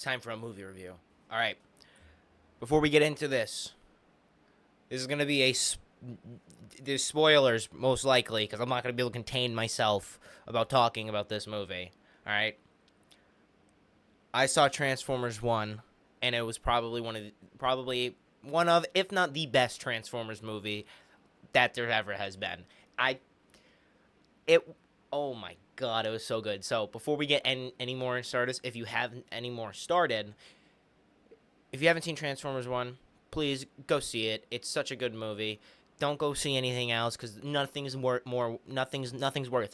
time for a movie review. All right. Before we get into this is gonna be there's spoilers most likely because I'm not gonna be able to contain myself about talking about this movie. All right. I saw Transformers 1, and it was probably one of, if not the best Transformers movie that there ever has been. I it oh my god, it was so good. So before we get any more started, if you haven't any more started, if you haven't seen Transformers 1, please go see it. It's such a good movie. Don't go see anything else because nothing's worth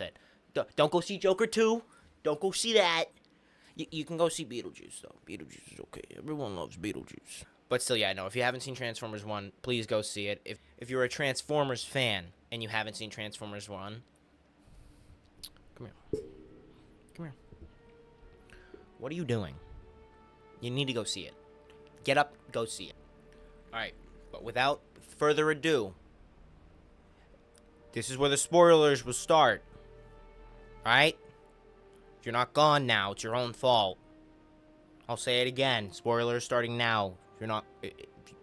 it. Don't go see Joker 2. Don't go see that. You can go see Beetlejuice, though. Beetlejuice is okay. Everyone loves Beetlejuice. But still, yeah, no, if you haven't seen Transformers 1, please go see it. If you're a Transformers fan and you haven't seen Transformers 1, come here. Come here. What are you doing? You need to go see it. Get up, go see it. Alright, but without further ado, this is where the spoilers will start. Alright? If you're not gone now, it's your own fault. I'll say it again. Spoilers starting now. If you're not, if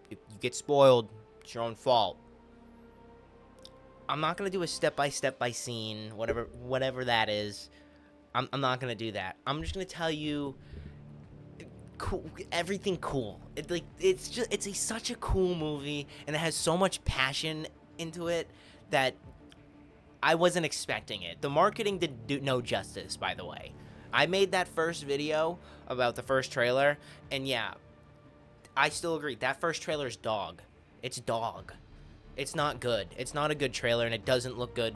you get spoiled, it's your own fault. I'm not gonna do a step by scene, whatever that is. I'm not gonna do that. I'm just gonna tell you, cool, everything cool. It's such a cool movie, and it has so much passion into it that I wasn't expecting it. The marketing did do no justice, by the way. I made that first video about the first trailer, and yeah, I still agree. That first trailer is dog. It's dog. It's not good. It's not a good trailer, and it doesn't look good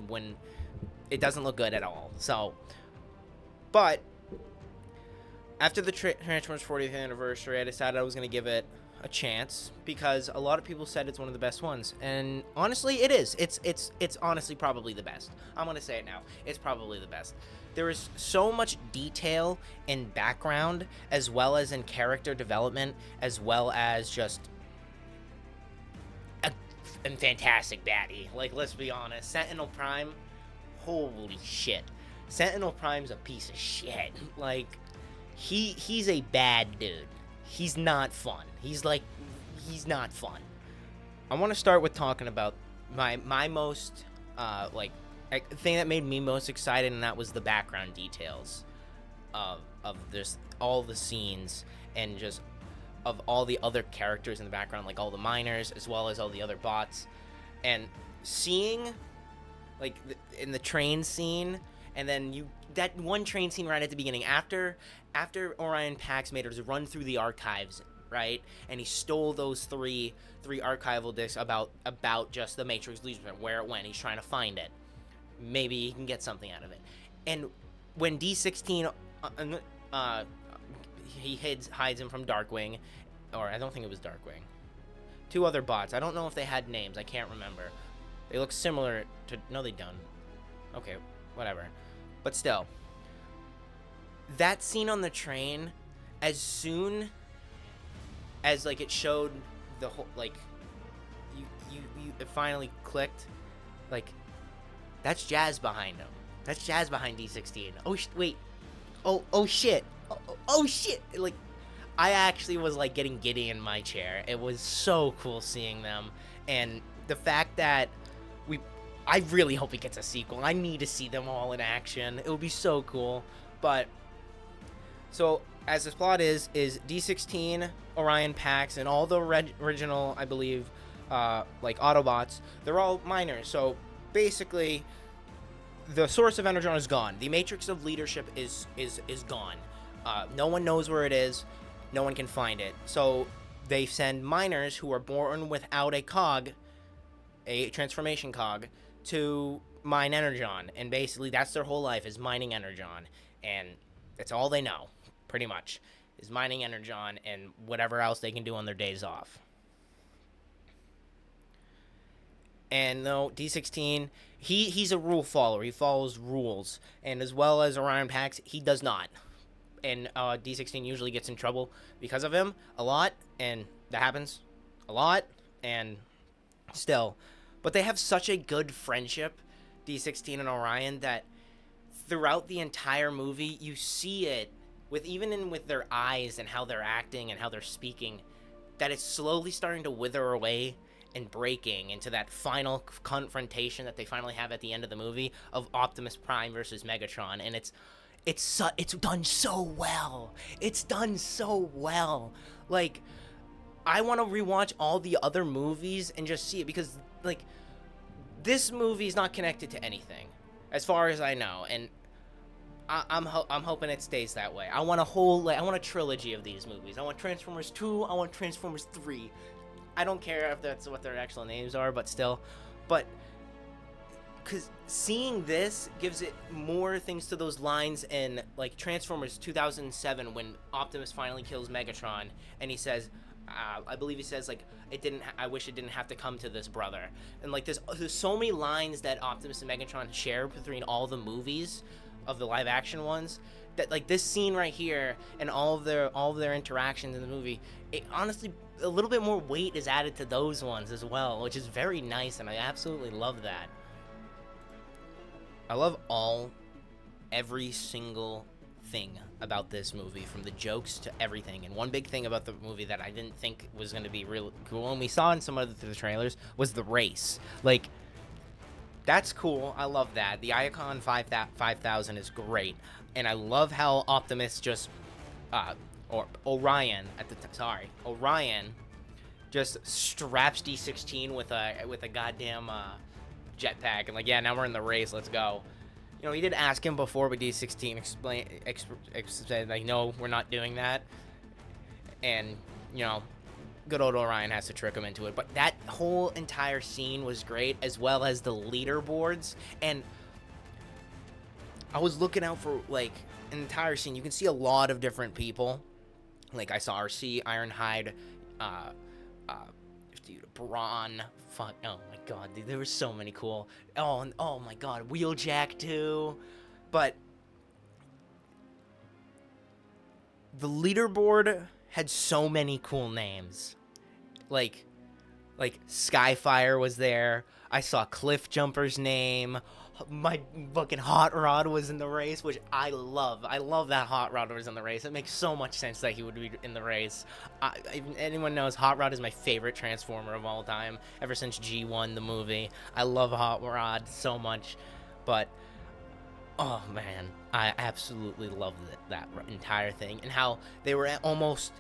at all. So, but after the Transformers 40th anniversary, I decided I was going to give it a chance because a lot of people said it's one of the best ones, and honestly, it is. It's honestly probably the best. I'm gonna say it now. It's probably the best. There is so much detail in background, as well as in character development, as well as just a fantastic baddie. Like, let's be honest, Sentinel Prime. Holy shit, Sentinel Prime's a piece of shit. Like, he's a bad dude. He's not fun. He's not fun. I want to start with talking about my most thing that made me most excited, and that was the background details of this, all the scenes, and just of all the other characters in the background, like all the miners as well as all the other bots, and seeing like in the train scene, and then that one train scene right at the beginning after Orion Pax made us run through the archives, right? And he stole those three archival discs about just the Matrix Blueprint, where it went. He's trying to find it. Maybe he can get something out of it. And when D16 he hides him from Darkwing, or I don't think it was Darkwing. Two other bots. I don't know if they had names. I can't remember. They look similar to... No, they don't. Okay, whatever. But still, that scene on the train, as soon as like it showed the whole, like, it finally clicked, like, that's Jazz behind him. That's Jazz behind D16. Oh wait. Oh shit. Oh shit. Like, I actually was like getting giddy in my chair. It was so cool seeing them, and the fact that I really hope it gets a sequel. I need to see them all in action. It would be so cool. But so as this plot is D16, Orion Pax, and all the original, I believe, like Autobots, they're all miners. So basically, the source of Energon is gone. The matrix of leadership is gone. No one knows where it is. No one can find it. So they send miners who are born without a cog, a transformation cog, to mine Energon, and basically that's their whole life, is mining Energon, and that's all they know, pretty much, is mining Energon and whatever else they can do on their days off. And no, D16, he's a rule follower. He follows rules, and as well as Orion Pax, he does not. And D16 usually gets in trouble because of him a lot, and that happens a lot, and still. But they have such a good friendship, D16 and Orion, that throughout the entire movie, you see it with even in with their eyes and how they're acting and how they're speaking, that it's slowly starting to wither away and breaking into that final confrontation that they finally have at the end of the movie of Optimus Prime versus Megatron. And it's done so well. It's done so well. Like, I want to rewatch all the other movies and just see it, because like this movie is not connected to anything as far as I know, and I'm hoping it stays that way. I want I want a trilogy of these movies. I want Transformers 2, I want Transformers 3. I don't care if that's what their actual names are, but still. But because seeing this gives it more things to those lines in like Transformers 2007 when Optimus finally kills Megatron and he says, I believe he says like, I wish it didn't have to come to this, brother. And like there's so many lines that Optimus and Megatron share between all the movies of the live action ones, that like this scene right here and all of their interactions in the movie, it honestly, a little bit more weight is added to those ones as well, which is very nice, and I absolutely love that. I love every single thing about this movie, from the jokes to everything. And one big thing about the movie that I didn't think was going to be real cool, and we saw in some of the trailers, was the race. Like, that's cool. I love that. The Icon 5000 is great. And I love how Optimus just, or Orion Orion just straps D16 with a goddamn jetpack, and like, yeah, now we're in the race, let's go. You know, he did ask him before, but D16 said like, no, we're not doing that. And you know, good old Orion has to trick him into it. But that whole entire scene was great, as well as the leaderboards. And I was looking out for like an entire scene. You can see a lot of different people. Like I saw RC, Ironhide, dude, Brawn. Fuck, oh my god, dude, there were so many cool. Oh my god, Wheeljack too. But the leaderboard had so many cool names. Like Skyfire was there. I saw Cliffjumper's name. My fucking Hot Rod was in the race, which I love. I love that Hot Rod was in the race. It makes so much sense that he would be in the race. If anyone knows, Hot Rod is my favorite Transformer of all time, ever since G1, the movie. I love Hot Rod so much. But, oh man, I absolutely loved that entire thing. And how they're almost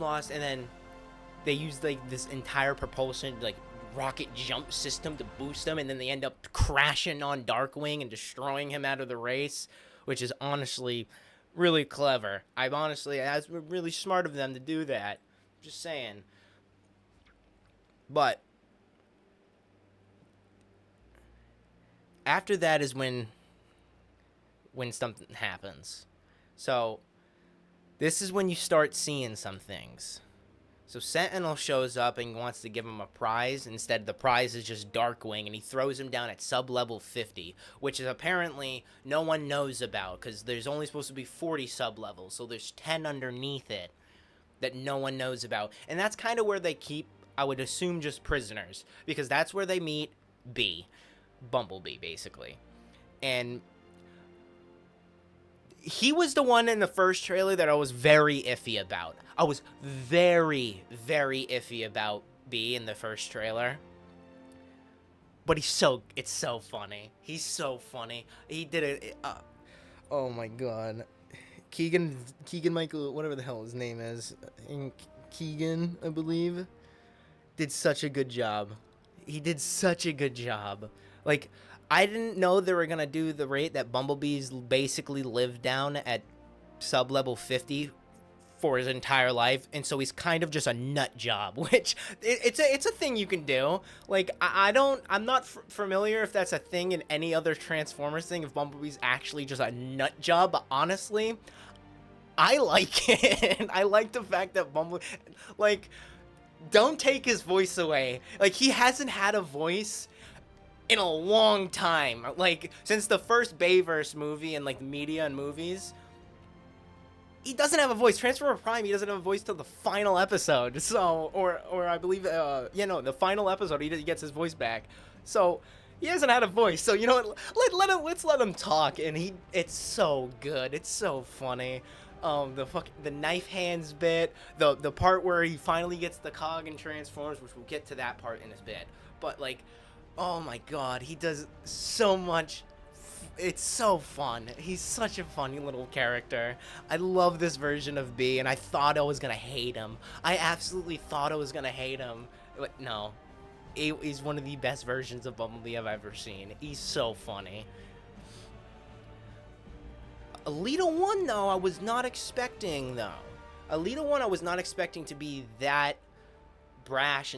lost, and then they used like this entire propulsion, like rocket jump system to boost them, and then they end up crashing on Darkwing and destroying him out of the race, which is honestly really clever. That's really smart of them to do that. Just saying. But after that is when something happens. So this is when you start seeing some things. So Sentinel shows up and wants to give him a prize. Instead, the prize is just Darkwing, and he throws him down at sub-level 50, which is apparently no one knows about, because there's only supposed to be 40 sub-levels, so there's 10 underneath it that no one knows about. And that's kind of where they keep, I would assume, just prisoners, because that's where they meet Bumblebee, basically. And he was the one in the first trailer that I was very iffy about. I was very, very iffy about B in the first trailer. But it's so funny. He's so funny. He did it. Oh my god. Keegan Michael, whatever the hell his name is. Keegan, I believe. Did such a good job. He did such a good job. Like, I didn't know they were going to do the rate that Bumblebee's basically lived down at sub-level 50 for his entire life, and so he's kind of just a nut job, which it's a thing you can do. Like, I'm not familiar if that's a thing in any other Transformers thing, if Bumblebee's actually just a nut job, but honestly, I like it. I like the fact that Bumblebee, like, don't take his voice away. Like, he hasn't had a voice in a long time, like since the first Bayverse movie and like the media and movies. He doesn't have a voice. Transformer Prime, he doesn't have a voice till the final episode. So, or I believe, the final episode he gets his voice back. So he hasn't had a voice. So you know what? Let's let him talk. And it's so good. It's so funny. The knife hands bit, the part where he finally gets the cog and transforms, which we'll get to that part in a bit. But like, oh my god, he does so much. It's so fun. He's such a funny little character. I love this version of B, and I thought I was gonna hate him. I absolutely thought I was gonna hate him. But no, he's one of the best versions of Bumblebee I've ever seen. He's so funny. Alita 1, though, I was not expecting, though. Alita 1, I was not expecting to be that brash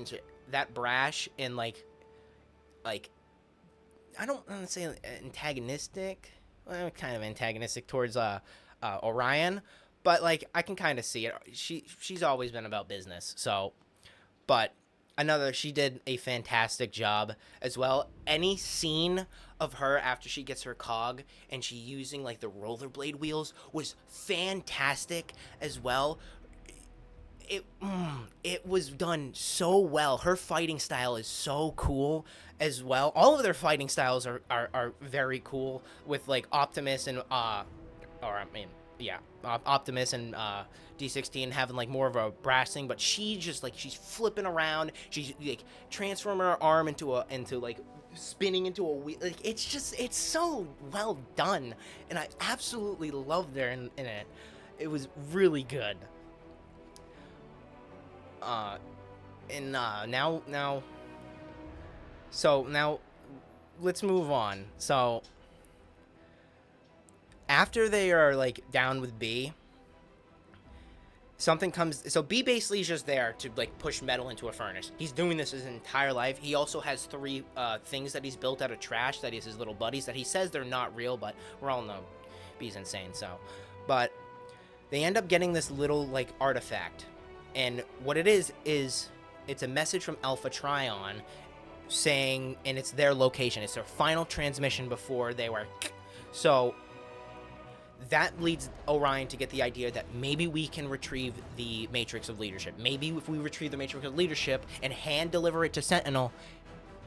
and like, I don't want to say antagonistic. Well, kind of antagonistic towards Orion, but like I can kind of see it. She's always been about business. So, but she did a fantastic job as well. Any scene of her after she gets her cog and she using like the rollerblade wheels was fantastic as well. It was done so well. Her fighting style is so cool as well. All of their fighting styles are very cool, with like Optimus and Optimus and D16 having like more of a brass thing, but she just like she's flipping around. She's like transforming her arm into like spinning into a wheel. Like it's so well done, and I absolutely loved her in it. It was really good. Now let's move on. So after they are like down with B, something comes. So B basically is just there to like push metal into a furnace. He's doing this his entire life. He also has 3 things that he's built out of trash that he's his little buddies that he says they're not real, but we're all know B's insane. So, but they end up getting this little like artifact. And what it is it's a message from Alpha Trion saying, and it's their location. It's their final transmission before they were. So that leads Orion to get the idea that maybe we can retrieve the Matrix of Leadership. Maybe if we retrieve the Matrix of Leadership and hand deliver it to Sentinel,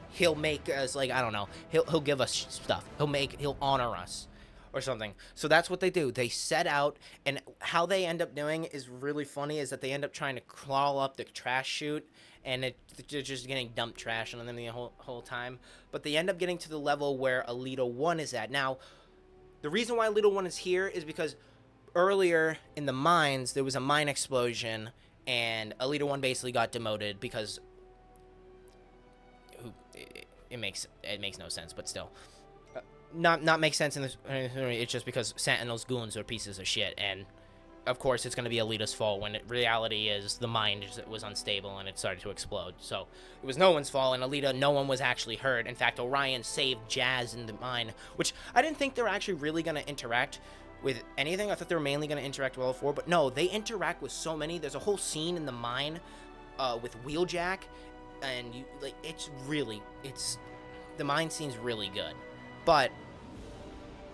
he'll make us like, I don't know, he'll give us stuff. He'll honor us. Or something. So that's what they do. They set out, and how they end up doing is really funny, is that they end up trying to crawl up the trash chute, and they're just getting dumped trash on them the whole time. But they end up getting to the level where Alita 1 is at. Now, the reason why Alita 1 is here is because earlier in the mines, there was a mine explosion, and Alita 1 basically got demoted because it makes no sense, but still. Not make sense in this. It's just because Sentinel's goons are pieces of shit, and of course it's going to be Alita's fault when reality is the mine was unstable and it started to explode. So it was no one's fault, and Alita, no one was actually hurt. In fact, Orion saved Jazz in the mine, which I didn't think they were actually really going to interact with anything. I thought they were mainly going to interact with all 4, but no, they interact with so many. There's a whole scene in the mine with Wheeljack, and the mine scene's really good. But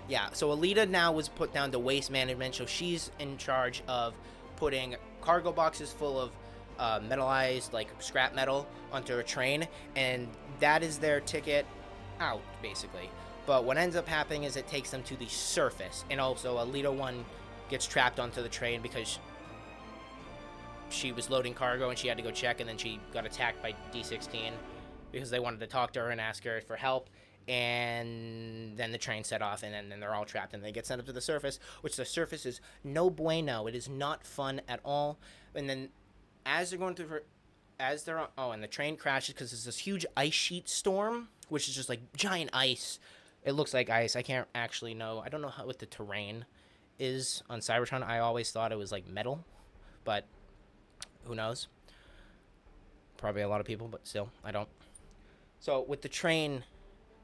yeah, so Alita now was put down to waste management, so she's in charge of putting cargo boxes full of metallized, like scrap metal, onto a train, and that is their ticket out, basically. But what ends up happening is it takes them to the surface, and also Alita 1 gets trapped onto the train because she was loading cargo and she had to go check, and then she got attacked by D16 because they wanted to talk to her and ask her for help. And then the train set off, and then they're all trapped, and they get sent up to the surface, which the surface is no bueno. It is not fun at all. And then as they're going through, and the train crashes because there's this huge ice sheet storm, which is just like giant ice. It looks like ice. I can't actually know. I don't know what the terrain is on Cybertron. I always thought it was like metal, but who knows? Probably a lot of people, but still, I don't. So with the train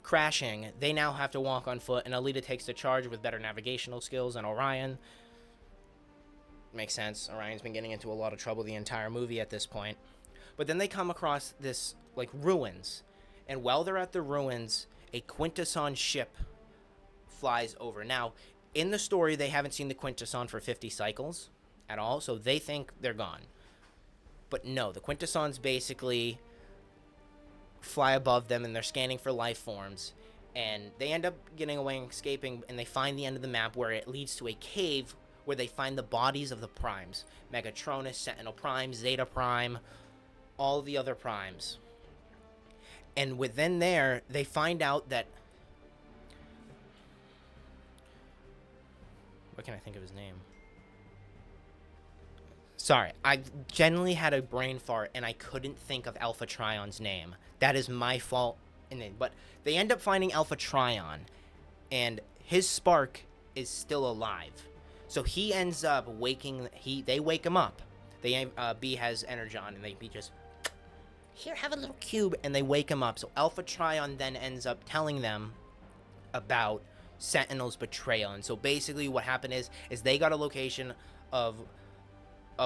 crashing, they now have to walk on foot, and Alita takes the charge with better navigational skills than Orion. Makes sense. Orion's been getting into a lot of trouble the entire movie at this point. But then they come across this, like, ruins. And while they're at the ruins, a Quintesson ship flies over. Now, in the story, they haven't seen the Quintesson for 50 cycles at all, so they think they're gone. But no, the Quintessons basically fly above them, and they're scanning for life forms, and they end up getting away and escaping, and they find the end of the map where it leads to a cave where they find the bodies of the primes. Megatronus, Sentinel Prime, Zeta Prime, all the other primes. And within there, they find out that... What can I think of his name? Sorry, I genuinely had a brain fart, and I couldn't think of Alpha Trion's name. That is my fault. But they end up finding Alpha Trion, and his spark is still alive. So he ends up waking... They wake him up. B has Energon, and B just... Here, have a little cube, and they wake him up. So Alpha Trion then ends up telling them about Sentinel's betrayal. And so basically what happened is they got a location of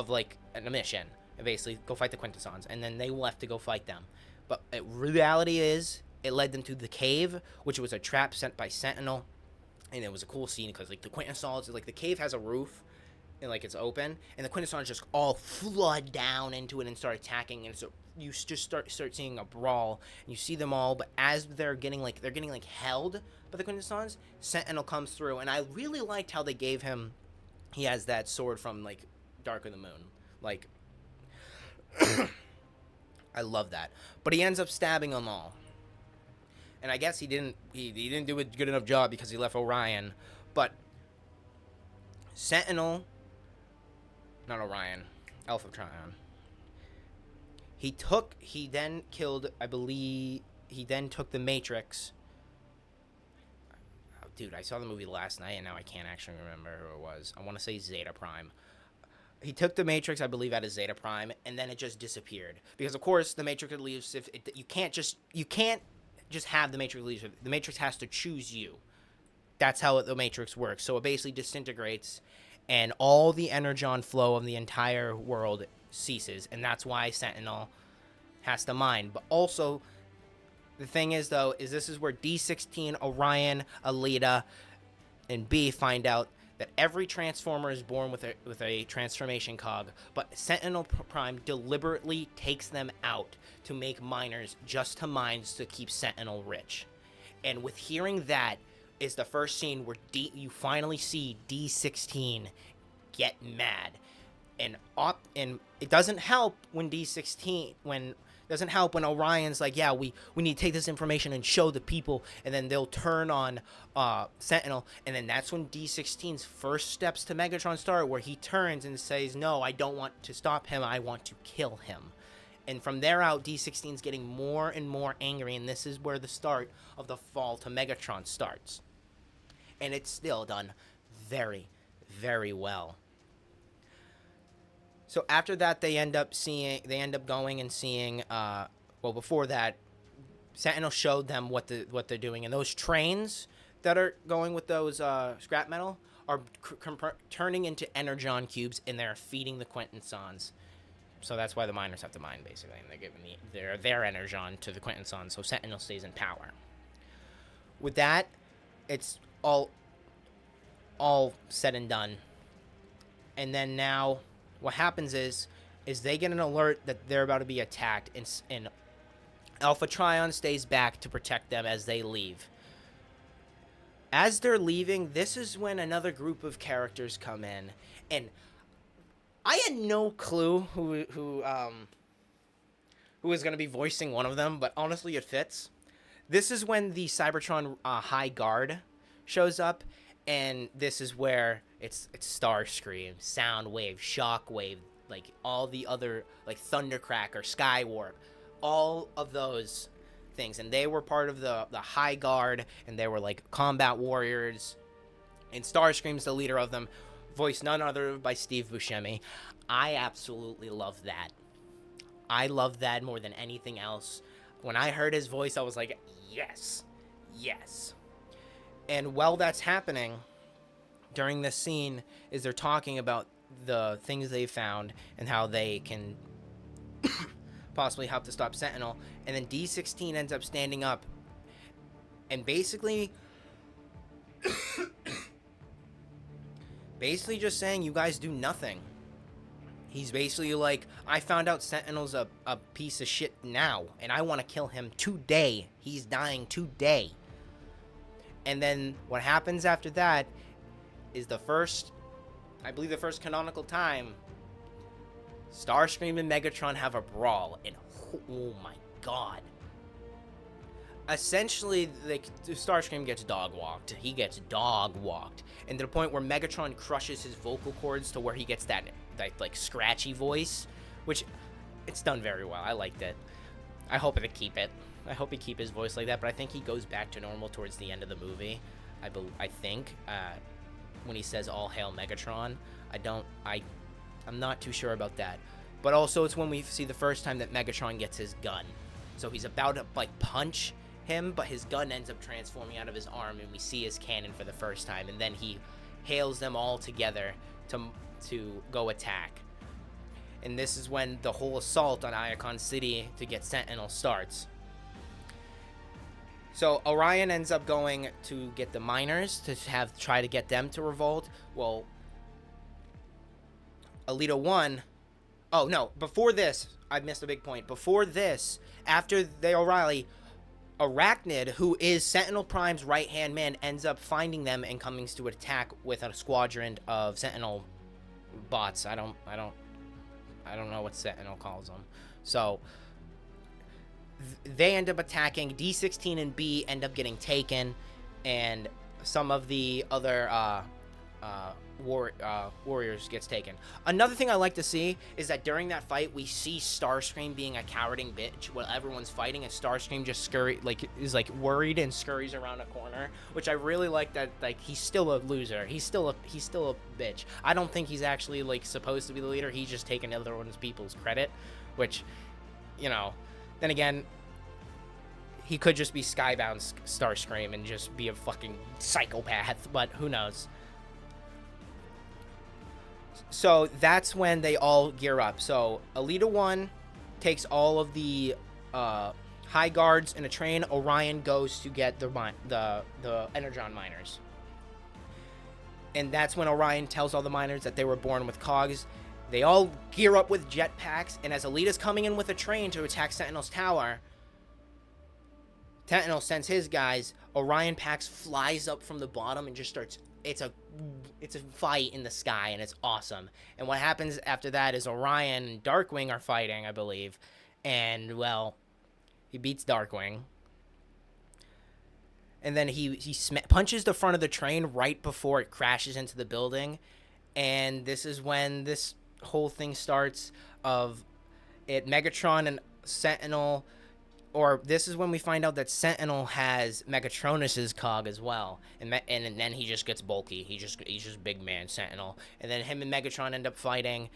like a mission, and basically go fight the Quintessons, and then they left to go fight them. But reality is, it led them to the cave, which was a trap sent by Sentinel, and it was a cool scene because like the Quintessons, like the cave has a roof, and like it's open, and the Quintessons just all flood down into it and start attacking, and so you just start seeing a brawl, and you see them all. But as they're getting held by the Quintessons, Sentinel comes through, and I really liked how they gave him. He has that sword from like Dark of the Moon, like I love that. But he ends up stabbing them all, and I guess he didn't do a good enough job because he left Orion. But Sentinel, not Orion, Alpha Trion. He then killed, I believe, he then took the Matrix. Oh, dude, I saw the movie last night, and now I can't actually remember who it was. I want to say Zeta Prime. He took the Matrix, I believe, out of Zeta Prime, and then it just disappeared. Because, of course, the Matrix leaves. You can't just have the Matrix leave. The Matrix has to choose you. That's how the Matrix works. So it basically disintegrates, and all the energon flow of the entire world ceases, and that's why Sentinel has to mine. But also, the thing is, though, is this is where D16, Orion, Alita, and B find out that every Transformer is born with a transformation cog, but Sentinel Prime deliberately takes them out to make miners just to mine to keep Sentinel rich. And with hearing that is the first scene where you finally see D16 get mad. And it doesn't help when when Orion's like, yeah, we need to take this information and show the people, and then they'll turn on Sentinel, and then that's when D16's first steps to Megatron start, where he turns and says, no, I don't want to stop him, I want to kill him. And from there out, D16's getting more and more angry, and this is where the start of the fall to Megatron starts. And it's still done very, very well. So after that, they end up going and seeing. Before that, Sentinel showed them what they're doing, and those trains that are going with those scrap metal are turning into energon cubes, and they're feeding the Quintessons. So that's why the miners have to mine, basically, and they're giving their energon to the Quintessons, so Sentinel stays in power. With that, it's all said and done, and then now. What happens is they get an alert that they're about to be attacked, and Alpha Trion stays back to protect them as they leave. As they're leaving, this is when another group of characters come in, and I had no clue who was going to be voicing one of them, but honestly, it fits. This is when the Cybertron High Guard shows up, and this is where it's Starscream, Soundwave, Shockwave, like all the other, like Thundercracker, Skywarp, all of those things. And they were part of the High Guard, and they were like combat warriors. And Starscream's the leader of them, voiced none other by Steve Buscemi. I absolutely love that. I love that more than anything else. When I heard his voice, I was like, yes, yes. And while that's happening, during this scene, is they're talking about the things they found and how they can possibly help to stop Sentinel. And then D16 ends up standing up and basically just saying, you guys do nothing. He's basically like, I found out Sentinel's a piece of shit now, and I want to kill him today. He's dying today. And then what happens after that is the first I believe the first canonical time, Starscream and Megatron have a brawl, and oh my god. Essentially, Starscream gets dog-walked. He gets dog-walked. And to the point where Megatron crushes his vocal cords to where he gets that like, scratchy voice, which, it's done very well. I liked it. I hope they keep it. I hope he keep his voice like that, but I think he goes back to normal towards the end of the movie. I think, when he says, "All hail Megatron." I'm not too sure about that. But also, it's when we see the first time that Megatron gets his gun. So he's about to, like, punch him, but his gun ends up transforming out of his arm, and we see his cannon for the first time, and then he hails them all together to go attack. And this is when the whole assault on Iacon City to get Sentinel starts. So Orion ends up going to get the miners to try to get them to revolt. Well, Alita 1... Oh, no. Before this, I missed a big point. Before this, after they O'Reilly, Arachnid, who is Sentinel Prime's right-hand man, ends up finding them and comes to attack with a squadron of Sentinel bots. I don't know what Sentinel calls them. So they end up attacking. D16 and B end up getting taken, and some of the other warriors gets taken. Another thing I like to see is that during that fight, we see Starscream being a cowarding bitch while everyone's fighting, and Starscream just is worried and scurries around a corner, which I really like. That, like, he's still a loser. He's still a bitch. I don't think he's actually, like, supposed to be the leader. He's just taking other people's credit, which, you know, then again, he could just be Skybound Starscream and just be a fucking psychopath, but who knows. So that's when they all gear up. So Alita 1 takes all of the high guards in a train. Orion goes to get the Energon miners. And that's when Orion tells all the miners that they were born with cogs. They all gear up with jetpacks, and as Alita's coming in with a train to attack Sentinel's tower, Sentinel sends his guys. Orion Pax flies up from the bottom and just starts... It's a fight in the sky, and it's awesome. And what happens after that is Orion and Darkwing are fighting, I believe. And, well, he beats Darkwing. And then he punches the front of the train right before it crashes into the building. And this is when this whole thing starts of it. Megatron and Sentinel... Or this is when we find out that Sentinel has Megatronus's cog as well, and then he just gets bulky. He's just big man Sentinel, and then him and Megatron end up fighting,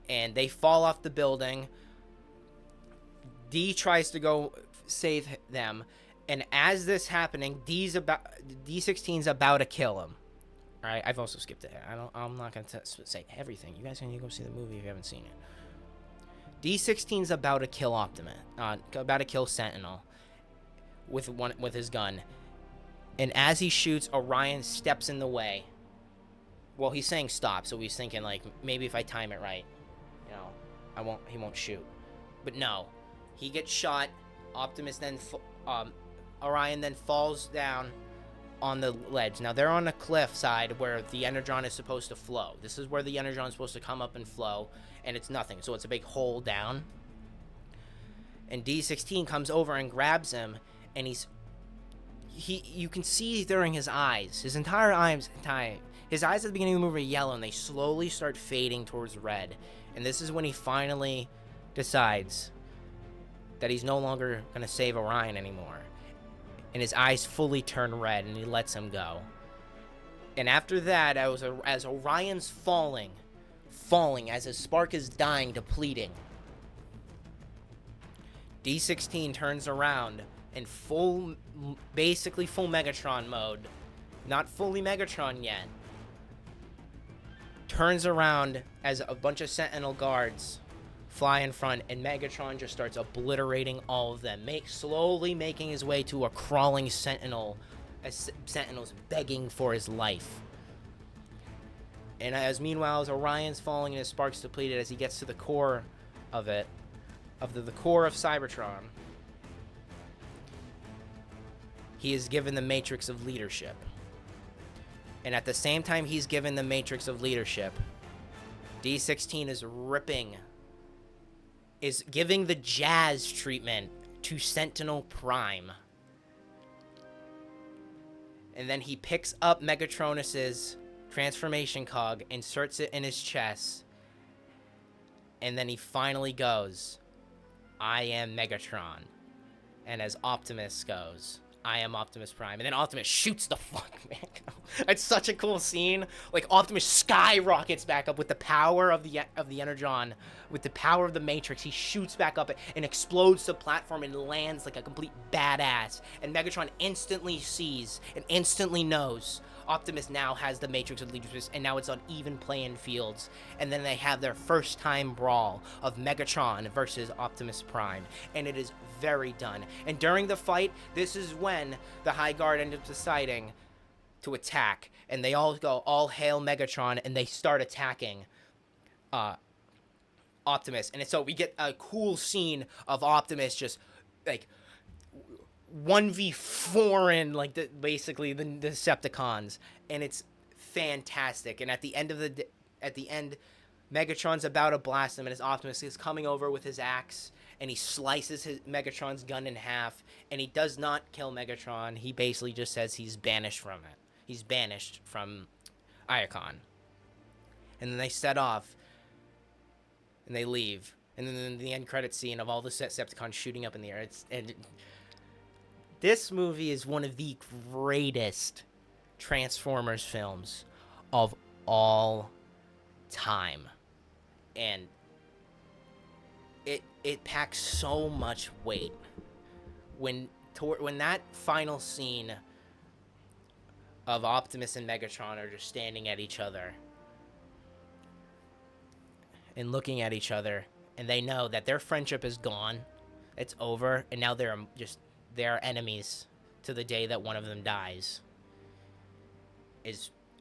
and they fall off the building. D tries to go save them, and as this happening, D16's about to kill him. All right, I've also skipped it. I'm not gonna say everything. You guys can go see the movie if you haven't seen it. D16's about to kill Optimus, about to kill Sentinel with his gun. And as he shoots, Orion steps in the way. Well, he's saying stop, so he's thinking, like, maybe if I time it right, you know, he won't shoot. But no, he gets shot. Optimus then, Orion then falls down on the ledge. Now, they're on a cliff side where the Energon is supposed to flow. This is where the Energon is supposed to come up and flow. And it's nothing, so it's a big hole down. And D16 comes over and grabs him, and you can see during his eyes, his eyes at the beginning of the movie are yellow, and they slowly start fading towards red. And this is when he finally decides that he's no longer gonna save Orion anymore. And his eyes fully turn red, and he lets him go. And after that, as Orion's falling, as his spark is dying, depleting, D16 turns around in basically full Megatron mode, not fully Megatron yet, turns around as a bunch of Sentinel guards fly in front, and Megatron just starts obliterating all of them, slowly making his way to a crawling Sentinel, as Sentinel's begging for his life. And meanwhile, Orion's falling and his sparks depleted as he gets to the core of it, the core of Cybertron, he is given the Matrix of Leadership. And at the same time he's given the Matrix of Leadership, D16 is giving the jazz treatment to Sentinel Prime. And then he picks up Megatronus's transformation cog, inserts it in his chest, and then he finally goes, I am Megatron. And as Optimus goes, I am Optimus Prime. And then Optimus shoots the fuck back up. It's such a cool scene. Like, Optimus skyrockets back up with the power of the Energon, with the power of the Matrix. He shoots back up and explodes the platform and lands like a complete badass. And Megatron instantly sees and instantly knows Optimus now has the Matrix of Leadership, and now it's on even playing fields. And then they have their first time brawl of Megatron versus Optimus Prime, and it is very done. And during the fight, this is when the High Guard end up deciding to attack, and they all go, all hail Megatron, and they start attacking Optimus. And so we get a cool scene of Optimus just like 1v4 like basically the Decepticons, and it's fantastic. And at the end, Megatron's about to blast him, and his Optimus is coming over with his axe, and he slices Megatron's gun in half, and he does not kill Megatron. He basically just says he's banished from it. He's banished from Iacon. And then they set off, and they leave. And then the end credit scene of all the Decepticons shooting up in the air. This movie is one of the greatest Transformers films of all time. And it packs so much weight. When that final scene of Optimus and Megatron are just standing at each other and looking at each other, and they know that their friendship is gone, it's over, and now they're enemies to the day that one of them dies,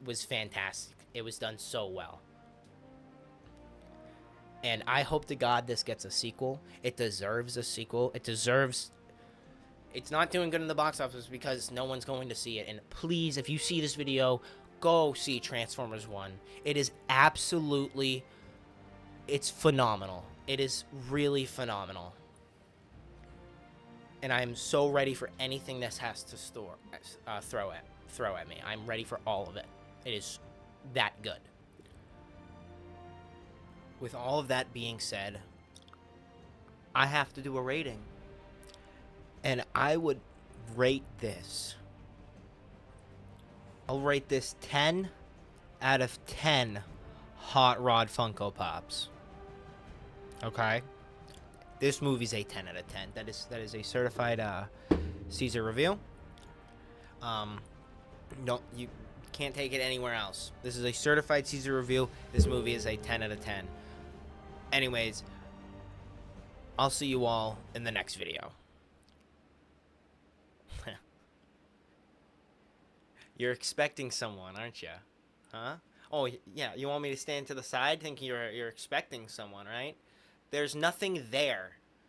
was fantastic. It was done so well. And I hope to God this gets a sequel. It deserves a sequel. It's not doing good in the box office because no one's going to see it. And please, if you see this video, go see Transformers 1. It is absolutely, it's phenomenal. It is really phenomenal. And I'm so ready for anything this has to throw at me. I'm ready for all of it. It is that good. With all of that being said, I have to do a rating. And I would rate this. I'll rate this 10 out of 10 Hot Rod Funko Pops. Okay? This movie's a 10 out of 10. That is a certified Caesar review. No, you can't take it anywhere else. This is a certified Caesar review. This movie is a 10 out of 10. Anyways, I'll see you all in the next video. You're expecting someone, aren't you? Huh? Oh, yeah, you want me to stand to the side thinking you're expecting someone, right? There's nothing there.